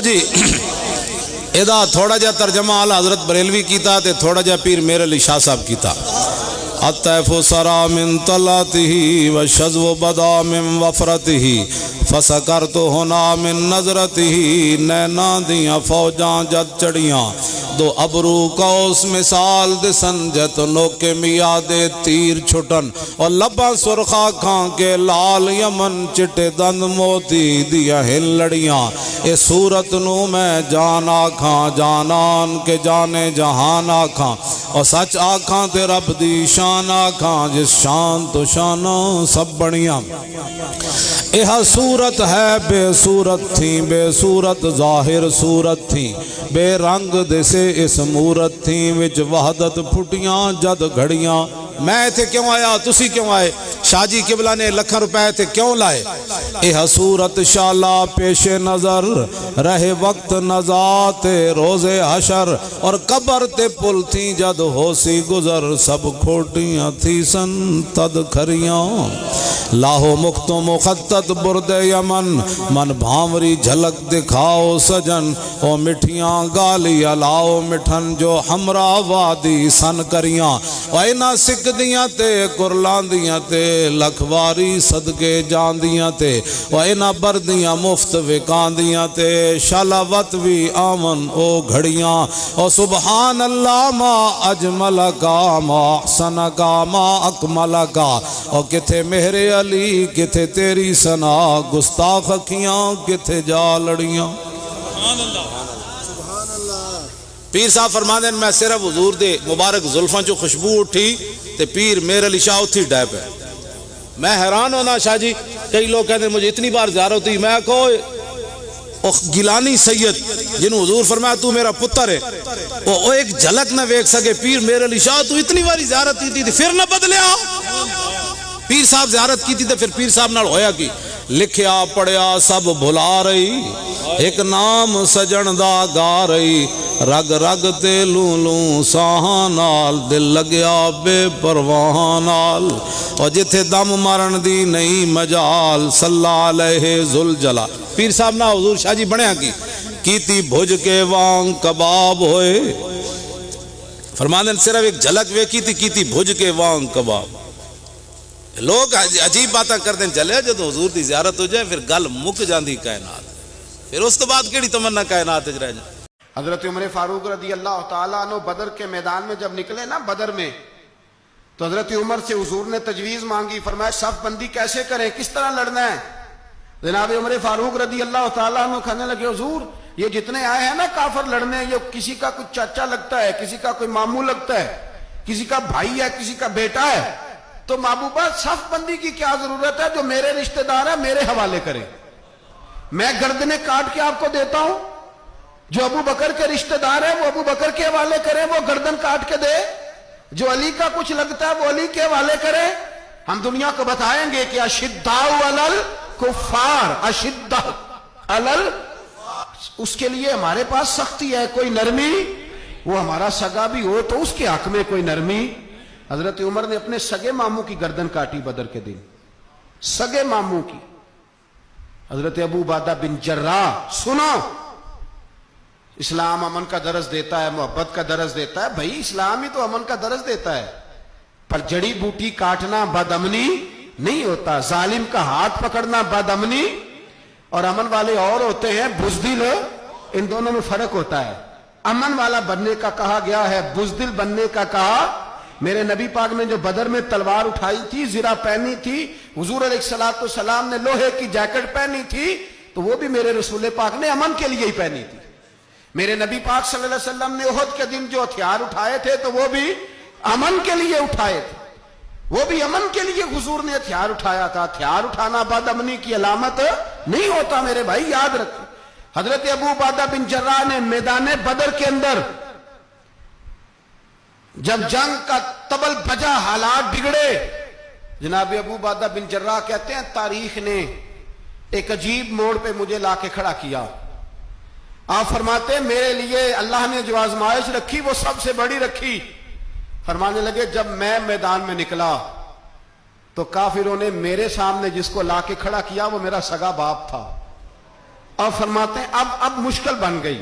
جی ادا تھوڑا جا ترجمہ اعلی حضرت بریلوی کیتا تے تھوڑا جا پیر میرے علی شاہ صاحب کیتا. الطیف سرا من طلعته والشذو بدا من وفرته فسکرت ہونا من نظرته نینا دیاں فوجاں جد چڑیاں دو ابرو کوس مثال دسن جت نوکے میادے تیر چھٹن اور لباں سرخا کھان کے لال یمن چٹے دند موتی دیا ہل لڑیاں اے صورت نو میں جان آکھاں جانان کے جانے جہان آکھاں اور سچ آکھاں تے رب دی شان آکھاں جس شان تو شانہ سب بڑیاں. یہ صورت ہے بے صورت تھی بے صورت ظاہر صورت تھی بے رنگ دسے اس مورت تھی وچ وحدت پھٹیاں جد گھڑیاں. میں تھے کیوں آیا تسی کیوں آئے شاہ جی قبلہ نے لکھن روپے تھے کیوں لائے. یہ صورت شالا پیش نظر رہے وقت نزات روز حشر اور قبر تے پل تھی جد ہو سی گزر سب کھوٹیاں تھی سن تد کھریاں. لاہو مختو مخطط برد یمن من بھامری جھلک دکھاؤ سجن او مٹھیاں گالی الاؤ مٹھن جو ہمرا وادی سن کریاں اینا سکھ دیاں تے کرلان دیاں تے لکھواری صدقے جان دیاں تے اینا بردیاں مفت وکان دیاں تے شلاوت بھی آمن او گھڑیاں او سبحان اللہ ما اجمل کا ما احسن کا ما اکمل کا او کتھے مہر علی کتھے تیری سنا گستاخ اکھیاں کتھے جا لڑیاں. پیر صاحب فرما دیں میں صرف حضور دے مبارک زلفاں جو خوشبو اٹھی تے پیر میرے علی شاہ اتھی ڈیپ ہے. میں حیران ہونا شاہ جی کئی لوگ کہتے ہیں مجھے اتنی بار زیارت ہوئی میں کہو گیلانی سید جنہوں حضور فرمایا تو میرا پتر ہے وہ ایک جھلک نہ ویکھ سکے پیر میرے علی شاہ تو اتنی باری زیارت کی تھی پھر نہ بدلیا. پیر صاحب زیارت کی تھی تو پھر پیر صاحب نال ہویا کی لکھیا پڑھیا سب بھلا رہی ایک نام سجن دا گا رہی رگ رگ تے لوں لوں ساہاں نال دل لگیا بے پرواہ نال اور جتھے دم مرن دی نہیں مجال صلی علیہ ذوالجلال. پیر صاحب نہ حضور شاہ جی بنیا کیتی بھج کے وانگ کباب ہوئے فرمانے صرف ایک جھلک وے کیتی بھج کے وانگ کباب. لوگ عجیب باتاں کرتے ہیں چلے جب حضور دی زیارت ہو جائے پھر گل مک جاندی کائنات پھر اس تو بعد کیڑی تمنا کائنات رہ جائے. حضرت عمر فاروق رضی اللہ تعالیٰ عنہ بدر کے میدان میں جب نکلے نا بدر میں تو حضرت عمر سے حضور نے تجویز مانگی فرمایا صف بندی کیسے کریں کس طرح لڑنا ہے. جناب عمر فاروق رضی اللہ تعالیٰ عنہ کہنے لگے حضور یہ جتنے آئے ہیں نا کافر لڑنے یہ کسی کا کوئی چاچا لگتا ہے کسی کا کوئی ماموں لگتا ہے کسی کا بھائی ہے کسی کا بیٹا ہے تو محبوبہ صف بندی کی کیا ضرورت ہے جو میرے رشتہ دار ہے میرے حوالے کرے میں گردنیں کاٹ کے آپ کو دیتا ہوں جو ابو بکر کے رشتہ دار ہے وہ ابو بکر کے حوالے کرے وہ گردن کاٹ کے دے جو علی کا کچھ لگتا ہے وہ علی کے حوالے کرے. ہم دنیا کو بتائیں گے کہ اشداء علی الکفار اشداء علی اس کے لیے ہمارے پاس سختی ہے کوئی نرمی وہ ہمارا سگا بھی ہو تو اس کے حق میں کوئی نرمی. حضرت عمر نے اپنے سگے ماموں کی گردن کاٹی بدر کے دن سگے ماموں کی. حضرت ابو عبیدہ بن جراح سنو اسلام امن کا درس دیتا ہے محبت کا درس دیتا ہے بھائی اسلام ہی تو امن کا درس دیتا ہے پر جڑی بوٹی کاٹنا بد امنی نہیں ہوتا ظالم کا ہاتھ پکڑنا بد امنی اور امن والے اور ہوتے ہیں بزدل ان دونوں میں فرق ہوتا ہے. امن والا بننے کا کہا گیا ہے بزدل بننے کا کہا. میرے نبی پاک نے جو بدر میں تلوار اٹھائی تھی زرہ پہنی تھی حضور علیہ السلام نے لوہے کی جیکٹ پہنی تھی تو وہ بھی میرے رسول پاک نے امن کے لیے ہی پہنی تھی. میرے نبی پاک صلی اللہ علیہ وسلم نے احد کے دن جو ہتھیار اٹھائے تھے تو وہ بھی امن کے لیے اٹھائے تھے وہ بھی امن کے لیے حضور نے ہتھیار اٹھایا تھا. ہتھیار اٹھانا بد امنی کی علامت نہیں ہوتا میرے بھائی یاد رکھیں. حضرت ابو عبیدہ بن جراح نے میدان بدر کے اندر جب جنگ کا طبل بجا حالات بگڑے جناب ابو عبیدہ بن جراح کہتے ہیں تاریخ نے ایک عجیب موڑ پہ مجھے لا کے کھڑا کیا. آپ فرماتے ہیں میرے لیے اللہ نے جو آزمائش رکھی وہ سب سے بڑی رکھی. فرمانے لگے جب میں میدان میں نکلا تو کافروں نے میرے سامنے جس کو لا کے کھڑا کیا وہ میرا سگا باپ تھا اور فرماتے ہیں اب مشکل بن گئی,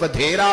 ਵਧੇਰਾ,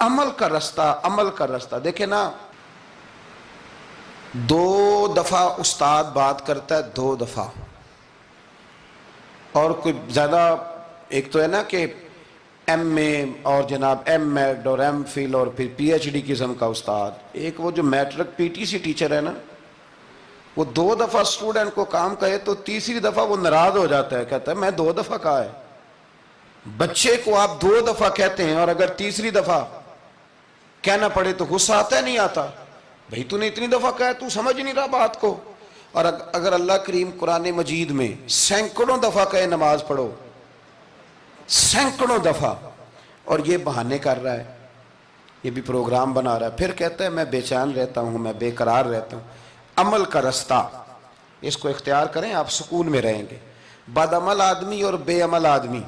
عمل کا رستہ، عمل کا رستہ. دیکھیں نا، 2 دفعہ استاد بات کرتا ہے، 2 دفعہ، اور کوئی زیادہ، ایک تو ہے نا کہ ایم اے اور جناب ایم ایڈ اور ایم فل اور پھر پی ایچ ڈی قسم کا استاد. ایک وہ جو matric P T C teacher ہے نا، وہ 2 دفعہ اسٹوڈنٹ کو کام کہے تو تیسری دفعہ وہ ناراض ہو جاتا ہے، کہتا ہے میں 2 دفعہ کہا ہے. بچے کو آپ 2 دفعہ کہتے ہیں اور اگر تیسری دفعہ کہنا پڑے تو غصہ آتا ہے نہیں آتا؟ بھئی تو نے اتنی دفعہ کہا، تو سمجھ نہیں رہا بات کو. اور اگر اللہ کریم قرآن مجید میں سینکڑوں دفعہ کہے نماز پڑھو، سینکڑوں دفعہ، اور یہ بہانے کر رہا ہے، یہ بھی پروگرام بنا رہا ہے، پھر کہتا ہے میں بے چین رہتا ہوں، میں بے قرار رہتا ہوں. عمل کا رستہ اس کو اختیار کریں، آپ سکون میں رہیں گے. بد عمل آدمی اور بے عمل آدمی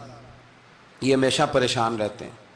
یہ ہمیشہ پریشان رہتے ہیں.